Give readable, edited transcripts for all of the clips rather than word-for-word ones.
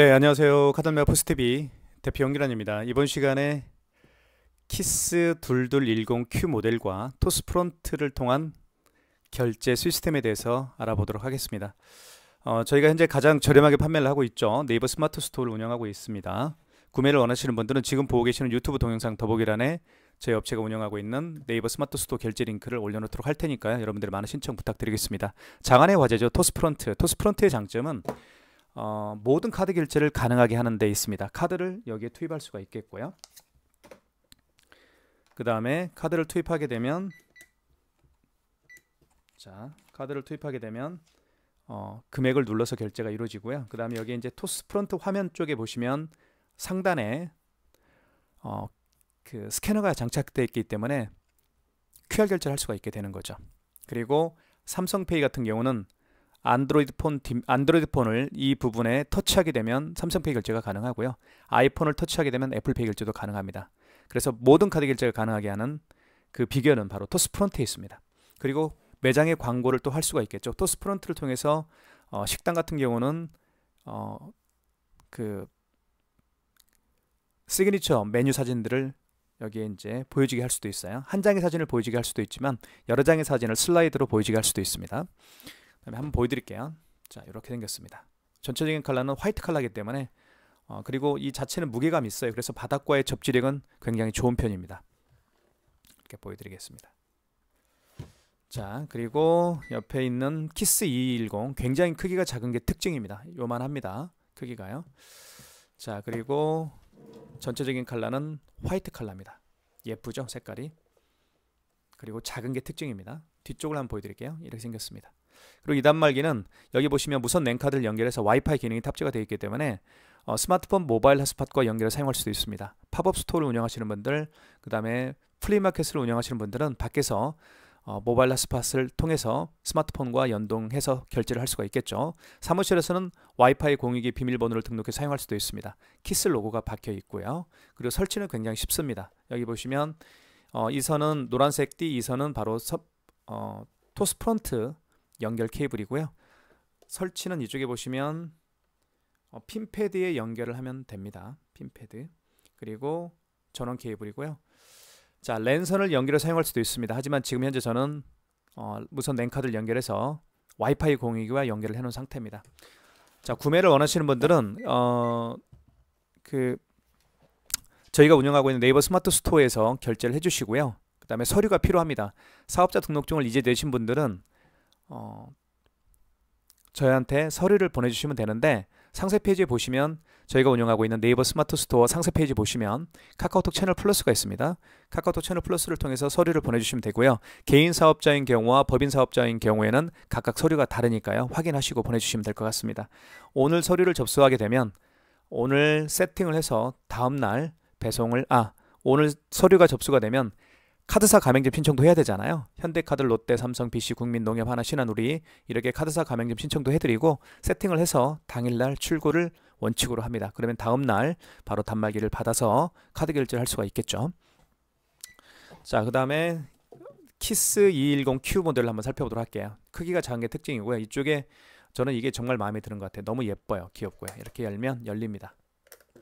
네, 안녕하세요. 카드메어 포스TV 대표 영기란입니다. 이번 시간에 키스 2210Q 모델과 토스프론트를 통한 결제 시스템에 대해서 알아보도록 하겠습니다. 저희가 현재 가장 저렴하게 판매를 하고 있죠. 네이버 스마트 스토어를 운영하고 있습니다. 구매를 원하시는 분들은 지금 보고 계시는 유튜브 동영상 더보기란에 저희 업체가 운영하고 있는 네이버 스마트 스토어 결제 링크를 올려놓도록 할 테니까요. 여러분들의 많은 신청 부탁드리겠습니다. 장안의 화제죠. 토스프론트. 토스프론트의 장점은 모든 카드 결제를 가능하게 하는 데 있습니다. 카드를 여기에 투입할 수가 있겠고요. 그 다음에 카드를 투입하게 되면 금액을 눌러서 결제가 이루어지고요. 그 다음에 여기 이제 토스프론트 화면 쪽에 보시면 상단에 그 스캐너가 장착되어 있기 때문에 QR 결제를 할 수가 있게 되는 거죠. 그리고 삼성페이 같은 경우는 안드로이드 폰을 이 부분에 터치하게 되면 삼성페이 결제가 가능하고요. 아이폰을 터치하게 되면 애플페이 결제도 가능합니다. 그래서 모든 카드 결제가 가능하게 하는 그 비결은 바로 토스프론트에 있습니다. 그리고 매장에 광고를 또 할 수가 있겠죠. 토스프론트를 통해서 식당 같은 경우는 그 시그니처 메뉴 사진들을 여기에 이제 보여지게 할 수도 있어요. 한 장의 사진을 보여지게 할 수도 있지만 여러 장의 사진을 슬라이드로 보여지게 할 수도 있습니다. 그다음에 한번 보여드릴게요. 자, 이렇게 생겼습니다. 전체적인 컬러는 화이트 컬러이기 때문에 그리고 이 자체는 무게감이 있어요. 그래서 바닥과의 접지력은 굉장히 좋은 편입니다. 이렇게 보여드리겠습니다. 자, 그리고 옆에 있는 키스 2210 굉장히 크기가 작은 게 특징입니다. 요만합니다. 크기가요. 자, 그리고 전체적인 컬러는 화이트 컬러입니다. 예쁘죠? 색깔이. 그리고 작은 게 특징입니다. 뒤쪽을 한번 보여드릴게요. 이렇게 생겼습니다. 그리고 이 단말기는 여기 보시면 무선 랜카드를 연결해서 와이파이 기능이 탑재가 되어 있기 때문에 스마트폰 모바일 핫스팟과 연결해서 사용할 수도 있습니다. 팝업 스토어를 운영하시는 분들, 그 다음에 플리마켓을 운영하시는 분들은 밖에서 모바일 핫스팟을 통해서 스마트폰과 연동해서 결제를 할 수가 있겠죠. 사무실에서는 와이파이 공유기 비밀번호를 등록해 사용할 수도 있습니다. 키스 로고가 박혀 있고요. 그리고 설치는 굉장히 쉽습니다. 여기 보시면 이 선은 노란색 띠, 이 선은 바로 토스프론트 연결 케이블이고요. 설치는 이쪽에 보시면 핀패드에 연결을 하면 됩니다. 핀패드. 그리고 전원 케이블이고요. 자, 랜선을 연결해서 사용할 수도 있습니다. 하지만 지금 현재 저는 무선 랜카드를 연결해서 와이파이 공유기와 연결을 해놓은 상태입니다. 자, 구매를 원하시는 분들은 저희가 운영하고 있는 네이버 스마트 스토어에서 결제를 해주시고요. 그 다음에 서류가 필요합니다. 사업자 등록증을 이제 내신 분들은 저희한테 서류를 보내주시면 되는데, 상세 페이지에 보시면 저희가 운영하고 있는 네이버 스마트 스토어 상세 페이지 보시면 카카오톡 채널 플러스가 있습니다. 카카오톡 채널 플러스를 통해서 서류를 보내주시면 되고요. 개인 사업자인 경우와 법인 사업자인 경우에는 각각 서류가 다르니까요. 확인하시고 보내주시면 될 것 같습니다. 오늘 서류를 접수하게 되면 오늘 세팅을 해서 다음날 배송을 오늘 서류가 접수가 되면 카드사 가맹점 신청도 해야 되잖아요. 현대카드, 롯데, 삼성, BC, 국민, 농협, 하나, 신한, 우리 이렇게 카드사 가맹점 신청도 해드리고 세팅을 해서 당일날 출고를 원칙으로 합니다. 그러면 다음날 바로 단말기를 받아서 카드 결제를 할 수가 있겠죠. 자, 그 다음에 키스 210Q 모델을 한번 살펴보도록 할게요. 크기가 작은 게 특징이고요. 이쪽에 저는 이게 정말 마음에 드는 것 같아요. 너무 예뻐요. 귀엽고요. 이렇게 열면 열립니다.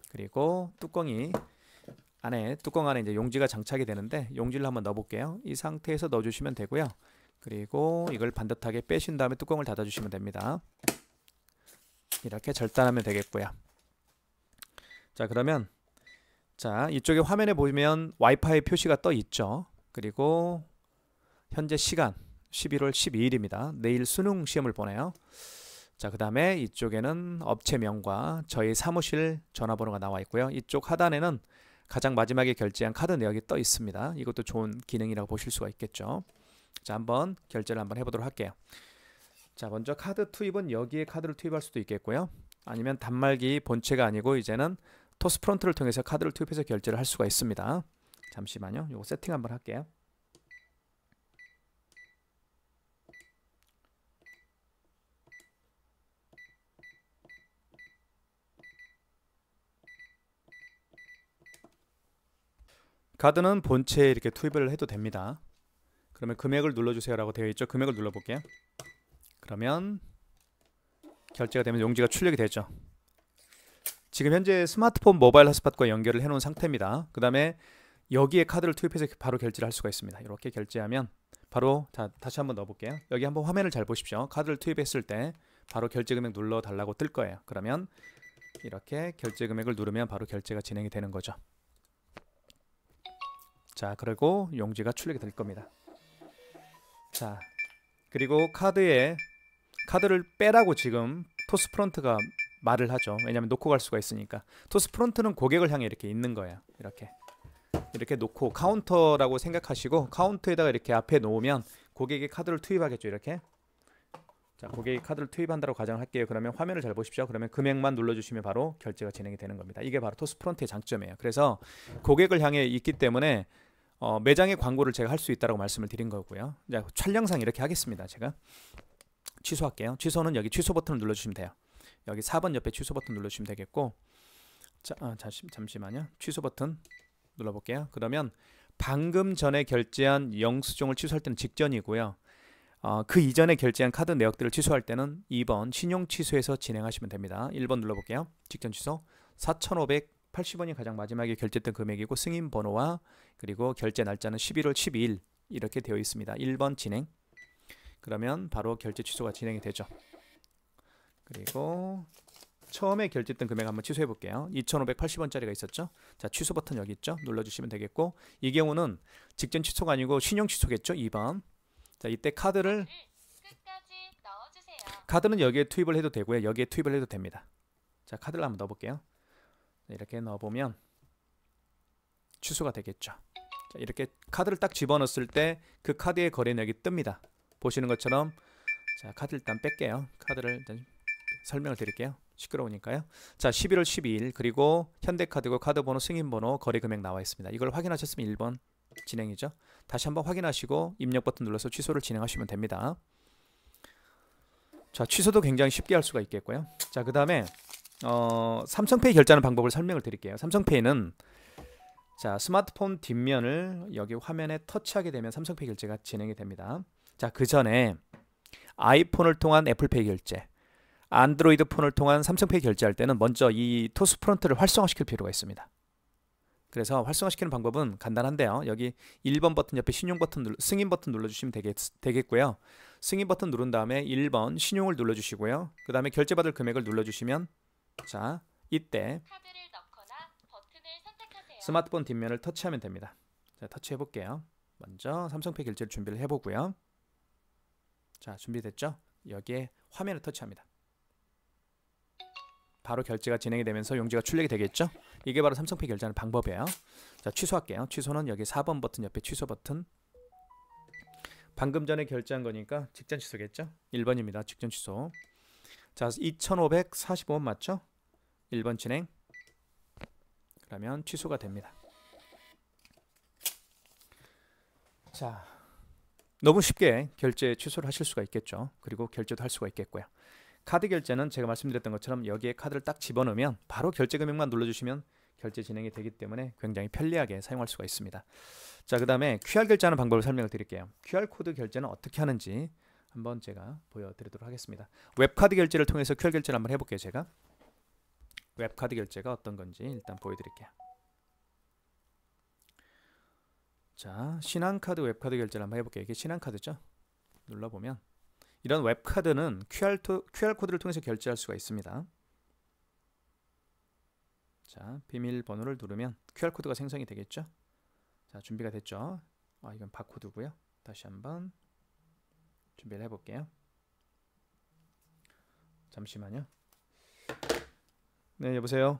그리고 뚜껑 안에 이제 용지가 장착이 되는데 용지를 한번 넣어 볼게요. 이 상태에서 넣어 주시면 되고요. 그리고 이걸 반듯하게 빼신 다음에 뚜껑을 닫아 주시면 됩니다. 이렇게 절단하면 되겠고요. 자, 그러면 이쪽에 화면에 보면 와이파이 표시가 떠 있죠. 그리고 현재 시간 11월 12일입니다. 내일 수능 시험을 보네요. 자, 그 다음에 이쪽에는 업체명과 저희 사무실 전화번호가 나와 있고요. 이쪽 하단에는 가장 마지막에 결제한 카드 내역이 떠 있습니다. 이것도 좋은 기능이라고 보실 수가 있겠죠. 자, 한번 결제를 한번 해보도록 할게요. 자, 먼저 카드 투입은 여기에 카드를 투입할 수도 있겠고요. 아니면 단말기 본체가 아니고 이제는 토스프론트를 통해서 카드를 투입해서 결제를 할 수가 있습니다. 잠시만요. 이거 세팅 한번 할게요. 카드는 본체에 이렇게 투입을 해도 됩니다. 그러면 금액을 눌러주세요 라고 되어 있죠. 금액을 눌러볼게요. 그러면 결제가 되면 용지가 출력이 되죠. 지금 현재 스마트폰 모바일 핫스팟과 연결을 해놓은 상태입니다. 그 다음에 여기에 카드를 투입해서 바로 결제를 할 수가 있습니다. 이렇게 결제하면 바로, 자, 다시 한번 넣어볼게요. 여기 한번 화면을 잘 보십시오. 카드를 투입했을 때 바로 결제 금액 눌러 달라고 뜰 거예요. 그러면 이렇게 결제 금액을 누르면 바로 결제가 진행이 되는 거죠. 자, 그리고 용지가 출력이 될 겁니다. 자, 그리고 카드를 빼라고 지금 토스프론트가 말을 하죠. 왜냐하면 놓고 갈 수가 있으니까. 토스프론트는 고객을 향해 이렇게 있는 거예요. 이렇게 놓고 카운터라고 생각하시고 카운터에다가 이렇게 앞에 놓으면 고객이 카드를 투입하겠죠. 이렇게. 자, 고객이 카드를 투입한다고 가정을 할게요. 그러면 화면을 잘 보십시오. 그러면 금액만 눌러주시면 바로 결제가 진행이 되는 겁니다. 이게 바로 토스프론트의 장점이에요. 그래서 고객을 향해 있기 때문에 매장의 광고를 제가 할 수 있다고 말씀을 드린 거고요. 자, 촬영상 이렇게 하겠습니다. 제가 취소할게요. 취소는 여기 취소 버튼을 눌러주시면 돼요. 여기 4번 옆에 취소 버튼 눌러주시면 되겠고, 자, 잠시만요. 취소 버튼 눌러볼게요. 그러면 방금 전에 결제한 영수증을 취소할 때는 직전이고요. 그 이전에 결제한 카드 내역들을 취소할 때는 2번 신용 취소해서 진행하시면 됩니다. 1번 눌러볼게요. 직전 취소. 4,580원이 가장 마지막에 결제했던 금액이고 승인 번호와 그리고 결제 날짜는 11월 12일 이렇게 되어 있습니다. 1번 진행. 그러면 바로 결제 취소가 진행이 되죠. 그리고 처음에 결제했던 금액 한번 취소해 볼게요. 2,580원짜리가 있었죠. 자, 취소 버튼 여기 있죠. 눌러주시면 되겠고, 이 경우는 직전 취소가 아니고 신용 취소겠죠. 2번. 자, 이때 카드는 여기에 투입을 해도 되고요. 여기에 투입을 해도 됩니다. 자, 카드를 한번 넣어볼게요. 이렇게 넣어보면 취소가 되겠죠. 자, 이렇게 카드를 딱 집어넣었을 때 그 카드의 거래내역이 뜹니다. 보시는 것처럼. 자, 카드 일단 뺄게요. 카드를 일단 설명을 드릴게요. 시끄러우니까요. 자, 11월 12일 그리고 현대카드고 카드번호, 승인번호, 거래금액 나와 있습니다. 이걸 확인하셨으면 1번 진행이죠. 다시 한번 확인하시고 입력 버튼 눌러서 취소를 진행하시면 됩니다. 자, 취소도 굉장히 쉽게 할 수가 있겠고요. 자, 그 다음에 삼성페이 결제하는 방법을 설명을 드릴게요. 삼성페이는 자, 스마트폰 뒷면을 여기 화면에 터치하게 되면 삼성페이 결제가 진행이 됩니다. 자, 그 전에 아이폰을 통한 애플페이 결제, 안드로이드 폰을 통한 삼성페이 결제할 때는 먼저 이 토스프론트를 활성화시킬 필요가 있습니다. 그래서 활성화시키는 방법은 간단한데요. 여기 1번 버튼 옆에 신용 버튼 승인 버튼 눌러주시면 되겠고요. 승인 버튼 누른 다음에 1번 신용을 눌러주시고요. 그 다음에 결제받을 금액을 눌러주시면, 자, 이때 스마트폰 뒷면을 터치하면 됩니다. 자, 터치해 볼게요. 먼저 삼성페이 결제를 준비를 해보고요. 자, 준비됐죠? 여기에 화면을 터치합니다. 바로 결제가 진행이 되면서 용지가 출력이 되겠죠? 이게 바로 삼성페이 결제하는 방법이에요. 자, 취소할게요. 취소는 여기 4번 버튼 옆에 취소 버튼. 방금 전에 결제한 거니까 직전 취소겠죠? 1번입니다. 직전 취소. 자, 2,545원 맞죠? 1번 진행. 그러면 취소가 됩니다. 자, 너무 쉽게 결제 취소를 하실 수가 있겠죠. 그리고 결제도 할 수가 있겠고요. 카드 결제는 제가 말씀드렸던 것처럼 여기에 카드를 딱 집어넣으면 바로 결제 금액만 눌러주시면 결제 진행이 되기 때문에 굉장히 편리하게 사용할 수가 있습니다. 자, 그 다음에 QR 결제하는 방법을 설명을 드릴게요. QR코드 결제는 어떻게 하는지 한번 제가 보여드리도록 하겠습니다. 웹카드 결제를 통해서 QR 결제를 한번 해볼게요. 제가 웹카드 결제가 어떤 건지 일단 보여드릴게요. 자, 신한카드 웹카드 결제를 한번 해볼게요. 이게 신한카드죠. 눌러보면 이런 웹카드는 QR코드를 통해서 결제할 수가 있습니다. 자, 비밀번호를 누르면 QR코드가 생성이 되겠죠. 자, 준비가 됐죠. 이건 바코드고요. 다시 한번 준비를 해볼게요. 잠시만요. 네, 여보세요.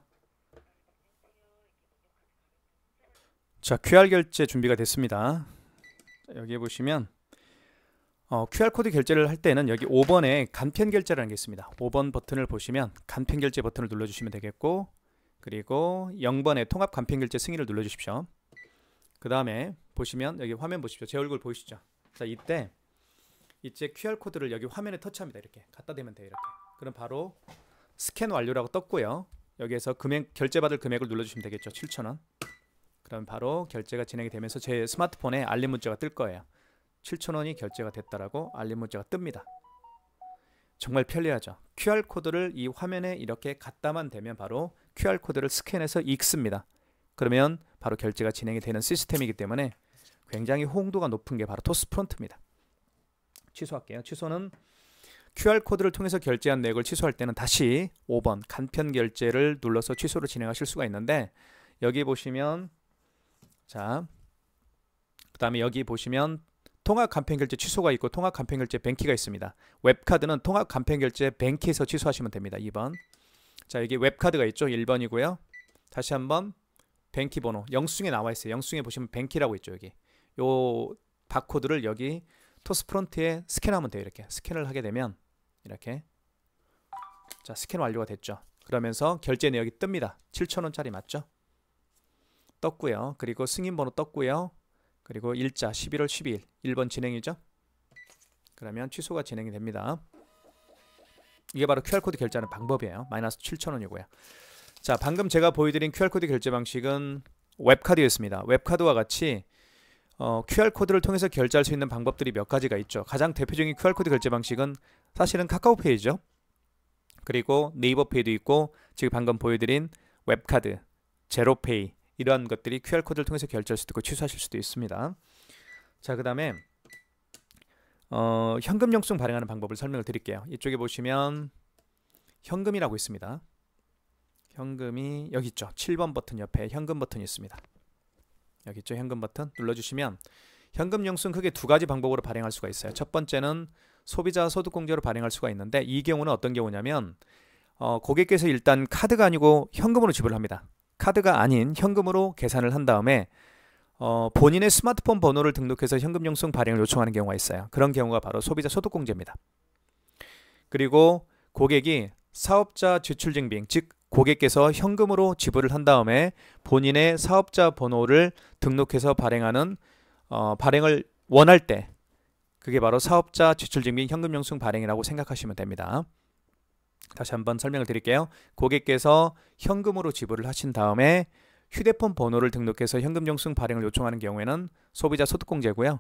자, QR 결제 준비가 됐습니다. 자, 여기에 보시면 QR코드 결제를 할 때는 여기 5번에 간편 결제라는 게 있습니다. 5번 버튼을 보시면 간편 결제 버튼을 눌러주시면 되겠고, 그리고 0번에 통합 간편 결제 승인을 눌러주십시오. 그 다음에 보시면 여기 화면 보십시오. 제 얼굴 보이시죠? 자, 이때 QR코드를 여기 화면에 터치합니다. 이렇게 갖다 대면 돼요. 이렇게. 그럼 바로 스캔 완료라고 떴고요. 여기에서 결제받을 금액을 눌러주시면 되겠죠. 7,000원. 그럼 바로 결제가 진행이 되면서 제 스마트폰에 알림 문자가 뜰 거예요. 7,000원이 결제가 됐다라고 알림 문자가 뜹니다. 정말 편리하죠. QR코드를 이 화면에 이렇게 갖다만 대면 바로 QR코드를 스캔해서 읽습니다. 그러면 바로 결제가 진행이 되는 시스템이기 때문에 굉장히 호응도가 높은 게 바로 토스프론트입니다. 취소할게요. 취소는 QR코드를 통해서 결제한 내역을 취소할 때는 다시 5번 간편 결제를 눌러서 취소를 진행하실 수가 있는데, 여기 보시면 자, 그 다음에 여기 보시면 통합 간편결제 취소가 있고 통합 간편결제 뱅키가 있습니다. 웹카드는 통합 간편결제 뱅키에서 취소하시면 됩니다. 2번. 자, 여기 웹카드가 있죠. 1번이고요. 다시 한번 뱅키 번호 영수증에 나와 있어요. 영수증에 보시면 뱅키라고 있죠. 여기 요 바코드를 여기 토스프론트에 스캔하면 돼요. 이렇게 스캔을 하게 되면 이렇게, 자, 스캔 완료가 됐죠. 그러면서 결제 내역이 뜹니다. 7,000원짜리 맞죠? 떴고요. 그리고 승인 번호 떴고요. 그리고 일자 11월 12일 1번 진행이죠. 그러면 취소가 진행이 됩니다. 이게 바로 QR코드 결제하는 방법이에요. 마이너스 7,000원이고요. 자, 방금 제가 보여드린 QR코드 결제 방식은 웹카드였습니다. 웹카드와 같이 QR코드를 통해서 결제할 수 있는 방법들이 몇 가지가 있죠. 가장 대표적인 QR코드 결제 방식은 사실은 카카오페이죠. 그리고 네이버페이도 있고 지금 방금 보여드린 웹카드, 제로페이, 이러한 것들이 QR코드를 통해서 결제할 수도 있고 취소하실 수도 있습니다. 자, 그 다음에 현금 영수증 발행하는 방법을 설명을 드릴게요. 이쪽에 보시면 현금이라고 있습니다. 현금이 여기 있죠. 7번 버튼 옆에 현금 버튼이 있습니다. 여기 있죠. 현금 버튼 눌러주시면 현금 영수증 크게 두 가지 방법으로 발행할 수가 있어요. 첫 번째는 소비자 소득공제로 발행할 수가 있는데, 이 경우는 어떤 경우냐면 고객께서 일단 카드가 아니고 현금으로 지불을 합니다. 카드가 아닌 현금으로 계산을 한 다음에 본인의 스마트폰 번호를 등록해서 현금 영수증 발행을 요청하는 경우가 있어요. 그런 경우가 바로 소비자 소득공제입니다. 그리고 고객이 사업자 지출증빙, 즉 고객께서 현금으로 지불을 한 다음에 본인의 사업자 번호를 등록해서 발행하는 발행을 원할 때, 그게 바로 사업자 지출증빙 현금 영수증 발행이라고 생각하시면 됩니다. 다시 한번 설명을 드릴게요. 고객께서 현금으로 지불을 하신 다음에 휴대폰 번호를 등록해서 현금 영수증 발행을 요청하는 경우에는 소비자 소득공제고요.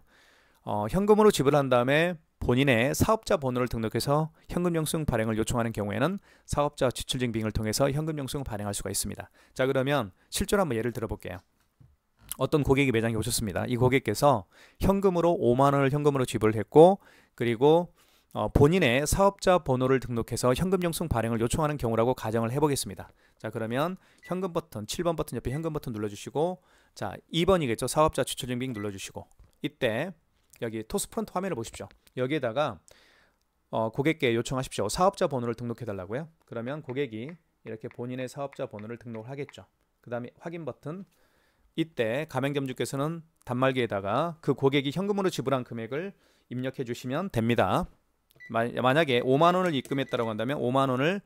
현금으로 지불한 다음에 본인의 사업자 번호를 등록해서 현금 영수증 발행을 요청하는 경우에는 사업자 지출증빙을 통해서 현금 영수증 발행할 수가 있습니다. 자, 그러면 실제로 한번 예를 들어볼게요. 어떤 고객이 매장에 오셨습니다. 이 고객께서 현금으로 5만 원을 현금으로 지불을 했고, 그리고 본인의 사업자 번호를 등록해서 현금 영수증 발행을 요청하는 경우라고 가정을 해보겠습니다. 자, 그러면 현금 버튼 7번 버튼 옆에 현금 버튼 눌러주시고, 자, 2번이겠죠. 사업자 지출증빙 눌러주시고, 이때 여기 토스프론트 화면을 보십시오. 여기에다가 고객께 요청하십시오. 사업자 번호를 등록해 달라고요. 그러면 고객이 이렇게 본인의 사업자 번호를 등록을 하겠죠. 그 다음에 확인 버튼, 이때 가맹점주께서는 단말기에다가 그 고객이 현금으로 지불한 금액을 입력해 주시면 됩니다. 만약에 5만 원을 입금했다고 한다면 5만 원을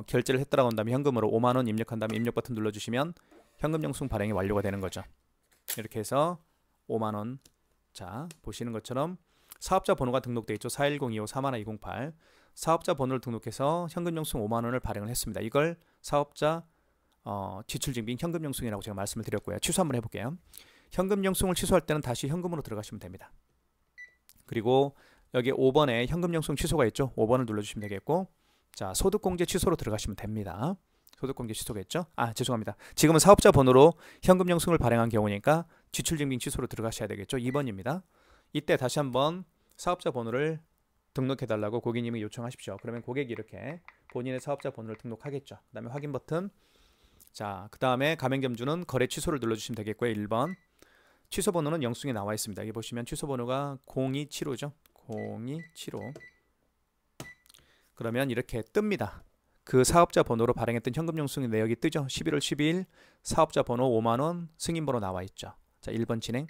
결제를 했다고 한다면 현금으로 5만 원 입력한 다음에 입력 버튼 눌러주시면 현금 영수증 발행이 완료가 되는 거죠. 이렇게 해서 5만 원, 자, 보시는 것처럼 사업자 번호가 등록되어 있죠. 41025-41208 사업자 번호를 등록해서 현금 영수증 5만 원을 발행을 했습니다. 이걸 사업자 지출증빙 현금 영수증이라고 제가 말씀을 드렸고요. 취소 한번 해볼게요. 현금 영수증을 취소할 때는 다시 현금으로 들어가시면 됩니다. 그리고 여기 5번에 현금 영수증 취소가 있죠. 5번을 눌러주시면 되겠고, 자, 소득공제 취소로 들어가시면 됩니다. 소득공제 취소겠죠? 아, 죄송합니다. 지금은 사업자 번호로 현금 영수증을 발행한 경우니까 지출증빙 취소로 들어가셔야 되겠죠. 2번입니다. 이때 다시 한번 사업자 번호를 등록해달라고 고객님이 요청하십시오. 그러면 고객이 이렇게 본인의 사업자 번호를 등록하겠죠. 그 다음에 확인 버튼, 자, 그 다음에 가맹점주는 거래 취소를 눌러주시면 되겠고요. 1번 취소 번호는 영수증에 나와 있습니다. 여기 보시면 취소 번호가 0275죠. 0275. 그러면 이렇게 뜹니다. 그 사업자 번호로 발행했던 현금 영수증 내역이 뜨죠. 11월 12일 사업자 번호 5만원 승인 번호 나와 있죠. 자, 1번 진행.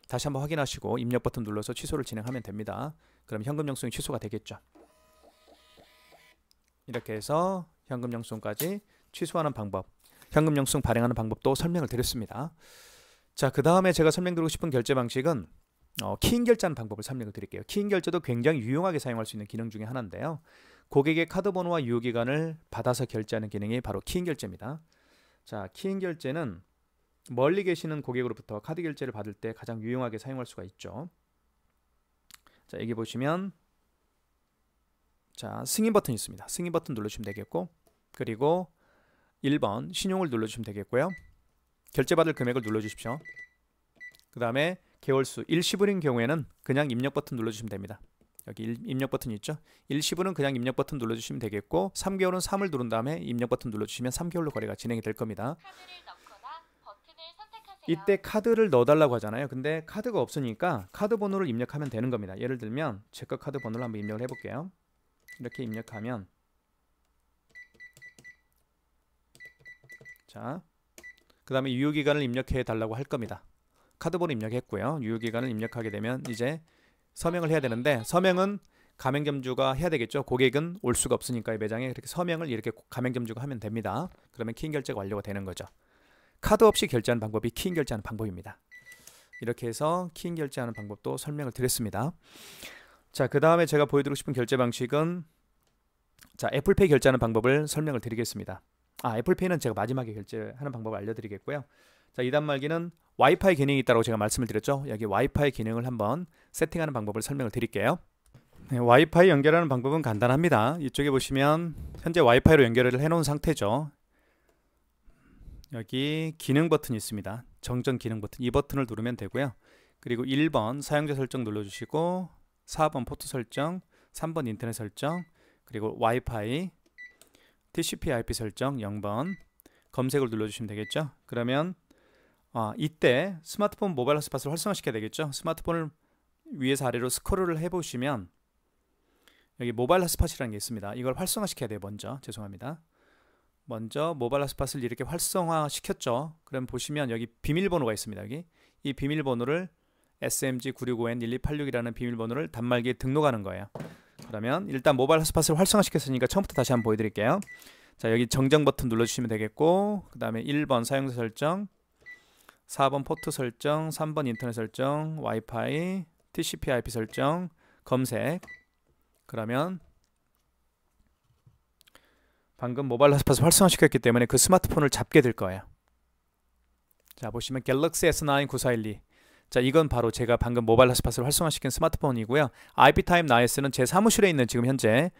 다시 한번 확인하시고 입력 버튼 눌러서 취소를 진행하면 됩니다. 그럼 현금 영수증이 취소가 되겠죠. 이렇게 해서 현금 영수증까지 취소하는 방법, 현금 영수증 발행하는 방법도 설명을 드렸습니다. 자, 그 다음에 제가 설명드리고 싶은 결제 방식은 키인 결제하는 방법을 설명을 드릴게요. 키인 결제도 굉장히 유용하게 사용할 수 있는 기능 중에 하나인데요. 고객의 카드 번호와 유효기간을 받아서 결제하는 기능이 바로 키인 결제입니다. 자, 키인 결제는 멀리 계시는 고객으로부터 카드 결제를 받을 때 가장 유용하게 사용할 수가 있죠. 자, 여기 보시면 자, 승인 버튼이 있습니다. 승인 버튼 누르시면 되겠고, 그리고 1번 신용을 눌러주시면 되겠고요. 결제받을 금액을 눌러주십시오. 그 다음에 개월수 일시불인 경우에는 그냥 입력 버튼 눌러주시면 됩니다. 여기 입력 버튼이 있죠. 일시불은 그냥 입력 버튼 눌러주시면 되겠고 3개월은 3을 누른 다음에 입력 버튼 눌러주시면 3개월로 거래가 진행이 될 겁니다. 이때 카드를 넣어달라고 하잖아요. 근데 카드가 없으니까 카드 번호를 입력하면 되는 겁니다. 예를 들면 제거 카드 번호를 한번 입력을 해볼게요. 이렇게 입력하면 자, 그 다음에 유효기간을 입력해 달라고 할 겁니다. 카드 번호 입력했고요. 유효기간을 입력하게 되면 이제 서명을 해야 되는데 서명은 가맹점주가 해야 되겠죠. 고객은 올 수가 없으니까 매장에 이렇게 서명을 이렇게 가맹점주가 하면 됩니다. 그러면 키인 결제가 완료가 되는 거죠. 카드 없이 결제하는 방법이 키인 결제하는 방법입니다. 이렇게 해서 키인 결제하는 방법도 설명을 드렸습니다. 자, 그 다음에 제가 보여드리고 싶은 결제 방식은 자, 애플페이 결제하는 방법을 설명을 드리겠습니다. 애플페이는 제가 마지막에 결제하는 방법을 알려드리겠고요. 자, 2단 말기는 와이파이 기능이 있다고 제가 말씀을 드렸죠. 여기 와이파이 기능을 한번 세팅하는 방법을 설명을 드릴게요. 네, 와이파이 연결하는 방법은 간단합니다. 이쪽에 보시면 현재 와이파이로 연결을 해놓은 상태죠. 여기 기능 버튼이 있습니다. 정전 기능 버튼, 이 버튼을 누르면 되고요. 그리고 1번 사용자 설정 눌러주시고 4번 포트 설정, 3번 인터넷 설정, 그리고 와이파이, TCP/IP 설정 0번 검색을 눌러주시면 되겠죠. 그러면 이때 스마트폰 모바일 핫스팟을 활성화시켜야 되겠죠. 스마트폰을 위에서 아래로 스크롤을 해보시면 여기 모바일 핫스팟이라는 게 있습니다. 이걸 활성화시켜야 돼요. 먼저 죄송합니다. 먼저 모바일 핫스팟을 이렇게 활성화시켰죠. 그럼 보시면 여기 비밀번호가 있습니다. 여기 이 비밀번호를 SMG965N1286이라는 비밀번호를 단말기에 등록하는 거예요. 그러면 일단 모바일 핫스팟을 활성화시켰으니까 처음부터 다시 한번 보여드릴게요. 자, 여기 정정 버튼 눌러주시면 되겠고 그 다음에 1번 사용자 설정, 4번 포트 설정, 3번 인터넷 설정, 와이파이, TCP/IP 설정, 검색. 그러면 방금 모바일 핫스팟을 활성화시켰기 때문에 그 스마트폰을 잡게 될 거예요. 자, 보시면 갤럭시 S9 9412. 자, 이건 바로 제가 방금 모바일 핫스팟을 활성화시킨 스마트폰이고요. IP타임 나이스는 제 사무실에 있는 지금 현재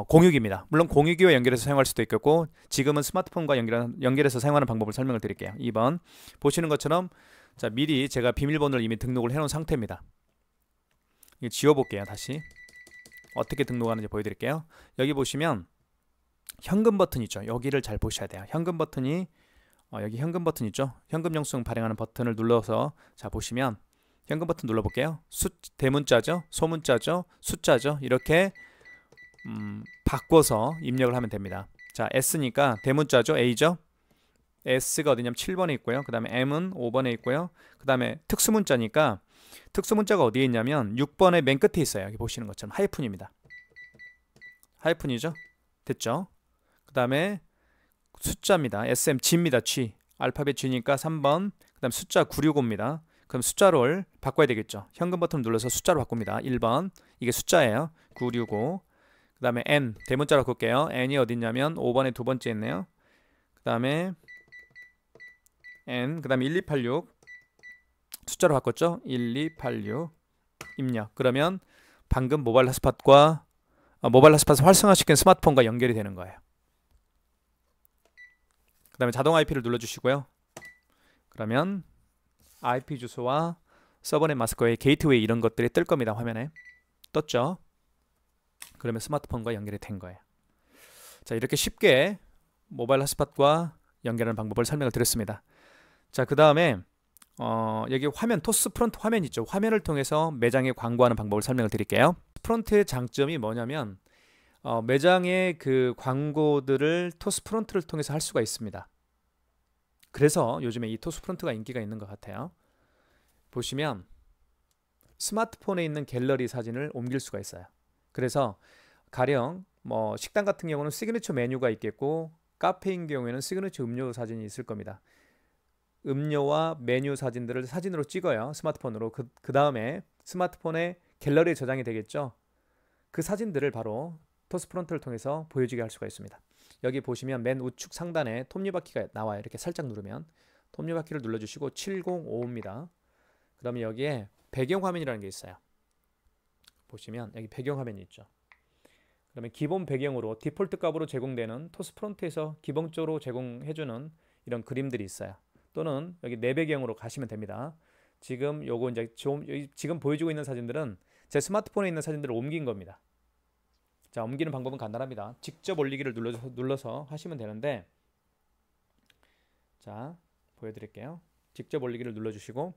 공유기입니다. 물론 공유기와 연결해서 사용할 수도 있겠고 지금은 스마트폰과 연결해서 사용하는 방법을 설명을 드릴게요. 2번 보시는 것처럼 자, 미리 제가 비밀번호를 이미 등록을 해놓은 상태입니다. 이거 지워볼게요. 다시 어떻게 등록하는지 보여드릴게요. 여기 보시면 현금 버튼 있죠. 여기를 잘 보셔야 돼요. 현금 버튼이 여기 현금 버튼 있죠. 현금 영수증 발행하는 버튼을 눌러서 자, 보시면 현금 버튼 눌러볼게요. 대문자죠, 소문자죠, 숫자죠. 이렇게 바꿔서 입력을 하면 됩니다. 자, S니까 대문자죠, A죠. S가 어디냐면 7번에 있고요. 그 다음에 M은 5번에 있고요. 그 다음에 특수문자니까 특수문자가 어디에 있냐면 6번의 맨 끝에 있어요. 여기 보시는 것처럼 하이픈입니다. 하이픈이죠. 됐죠. 그 다음에 숫자입니다. SM G입니다. G 알파벳 G니까 3번. 그 다음 숫자 965입니다. 그럼 숫자를 바꿔야 되겠죠. 현금 버튼 눌러서 숫자로 바꿉니다. 1번 이게 숫자예요. 965. 그 다음에 N 대문자로 바꿀게요. N이 어딨냐면 5번에 두 번째 있네요. 그 다음에 N 그 다음에 1286 숫자로 바꿨죠. 1286 입력. 그러면 방금 모바일 핫스팟을 활성화시킨 스마트폰과 연결이 되는 거예요. 그 다음에 자동 IP를 눌러주시고요. 그러면 IP 주소와 서버넷 마스크의 게이트웨이 이런 것들이 뜰 겁니다. 화면에 떴죠. 그러면 스마트폰과 연결이 된 거예요. 자, 이렇게 쉽게 모바일 핫스팟과 연결하는 방법을 설명을 드렸습니다. 자, 그 다음에 여기 화면 토스 프론트 화면 있죠. 화면을 통해서 매장에 광고하는 방법을 설명을 드릴게요. 프론트의 장점이 뭐냐면 매장의 그 광고들을 토스 프론트를 통해서 할 수가 있습니다. 그래서 요즘에 이 토스 프론트가 인기가 있는 것 같아요. 보시면 스마트폰에 있는 갤러리 사진을 옮길 수가 있어요. 그래서 가령 뭐 식당 같은 경우는 시그니처 메뉴가 있겠고 카페인 경우에는 시그니처 음료 사진이 있을 겁니다. 음료와 메뉴 사진들을 사진으로 찍어요. 스마트폰으로. 그 다음에 스마트폰에 갤러리에 저장이 되겠죠. 그 사진들을 바로 토스 프론트를 통해서 보여지게 할 수가 있습니다. 여기 보시면 맨 우측 상단에 톱니바퀴가 나와요. 이렇게 살짝 누르면 톱니바퀴를 눌러주시고 705입니다. 그러면 여기에 배경화면이라는 게 있어요. 보시면 여기 배경화면이 있죠. 그러면 기본 배경으로 디폴트 값으로 제공되는 토스프론트에서 기본적으로 제공해주는 이런 그림들이 있어요. 또는 여기 내 배경으로 가시면 됩니다. 지금 요거 이제 지금 보여주고 있는 사진들은 제 스마트폰에 있는 사진들을 옮긴 겁니다. 자, 옮기는 방법은 간단합니다. 직접 올리기를 눌러서 하시면 되는데, 자, 보여드릴게요. 직접 올리기를 눌러주시고,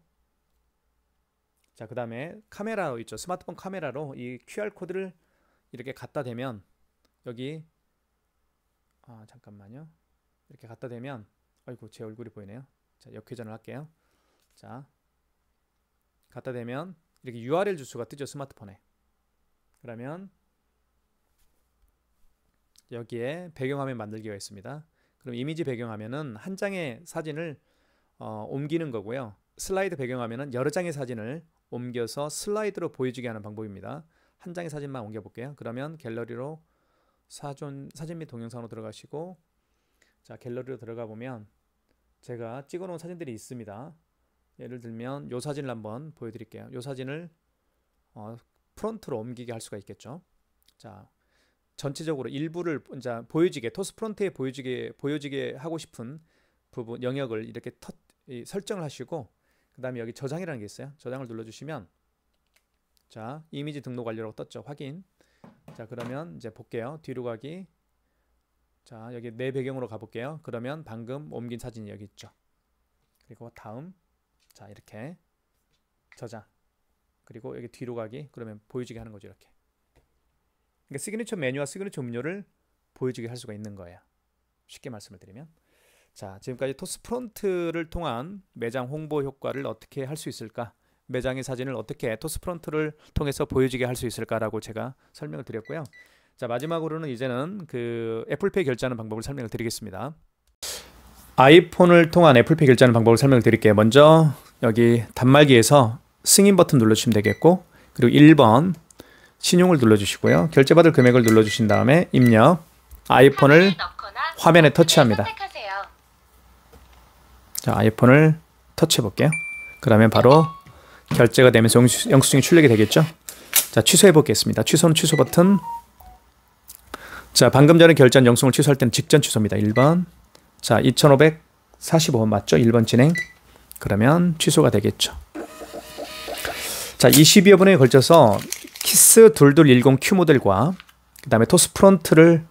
자, 그 다음에 카메라 있죠. 스마트폰 카메라로 이 QR코드를 이렇게 갖다 대면 여기 잠깐만요. 이렇게 갖다 대면 아이고 제 얼굴이 보이네요. 자, 역회전을 할게요. 자, 갖다 대면 이렇게 URL 주소가 뜨죠. 스마트폰에. 그러면 여기에 배경화면 만들기가 있습니다. 그럼 이미지 배경화면은 한 장의 사진을 옮기는 거고요. 슬라이드 배경화면은 여러 장의 사진을 옮겨서 슬라이드로 보여주게 하는 방법입니다. 한 장의 사진만 옮겨 볼게요. 그러면 갤러리로 사진 및 동영상으로 들어가시고, 자, 갤러리로 들어가 보면 제가 찍어 놓은 사진들이 있습니다. 예를 들면 이 사진을 한번 보여드릴게요. 이 사진을 프론트로 옮기게 할 수가 있겠죠. 자, 전체적으로 일부를 이제 보여지게 토스프론트에 보여지게 하고 싶은 부분 영역을 이렇게 설정을 하시고, 그 다음에 여기 저장이라는 게 있어요. 저장을 눌러주시면, 자, 이미지 등록 완료라고 떴죠. 확인. 자, 그러면 이제 볼게요. 뒤로 가기. 자, 여기 내 배경으로 가볼게요. 그러면 방금 옮긴 사진이 여기 있죠. 그리고 다음, 자, 이렇게 저장. 그리고 여기 뒤로 가기. 그러면 보여지게 하는 거죠. 이렇게. 그러니까 시그니처 메뉴와 시그니처 음료를 보여지게 할 수가 있는 거예요. 쉽게 말씀을 드리면. 자, 지금까지 토스프론트를 통한 매장 홍보 효과를 어떻게 할 수 있을까? 매장의 사진을 어떻게 토스프론트를 통해서 보여지게 할 수 있을까라고 제가 설명을 드렸고요. 자, 마지막으로는 이제는 그 애플페이 결제하는 방법을 설명을 드리겠습니다. 아이폰을 통한 애플페이 결제하는 방법을 설명을 드릴게요. 먼저 여기 단말기에서 승인 버튼 눌러주시면 되겠고, 그리고 1번 신용을 눌러주시고요. 결제받을 금액을 눌러주신 다음에 입력, 아이폰을 화면에 터치합니다. 자, 아이폰을 터치해 볼게요. 그러면 바로 결제가 되면서 영수증이 출력이 되겠죠. 자, 취소해 보겠습니다. 취소는 취소 버튼. 자, 방금 전에 결제한 영수증을 취소할 때는 직전 취소입니다. 1번. 자, 2545원 맞죠? 1번 진행. 그러면 취소가 되겠죠. 자, 20여 분에 걸쳐서 키스 2210Q 모델과 그 다음에 토스프론트를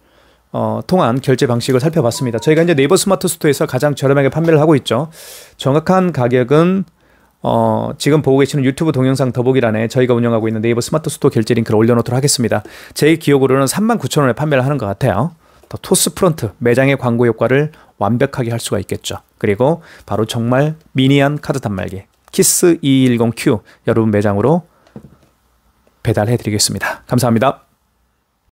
통한 결제 방식을 살펴봤습니다. 저희가 이제 네이버 스마트 스토어에서 가장 저렴하게 판매를 하고 있죠. 정확한 가격은 지금 보고 계시는 유튜브 동영상 더보기란에 저희가 운영하고 있는 네이버 스마트 스토어 결제 링크를 올려놓도록 하겠습니다. 제 기억으로는 39,000원에 판매를 하는 것 같아요. 더 토스프론트 매장의 광고 효과를 완벽하게 할 수가 있겠죠. 그리고 바로 정말 미니한 카드 단말기 키스 2210Q 여러분 매장으로 배달해 드리겠습니다. 감사합니다.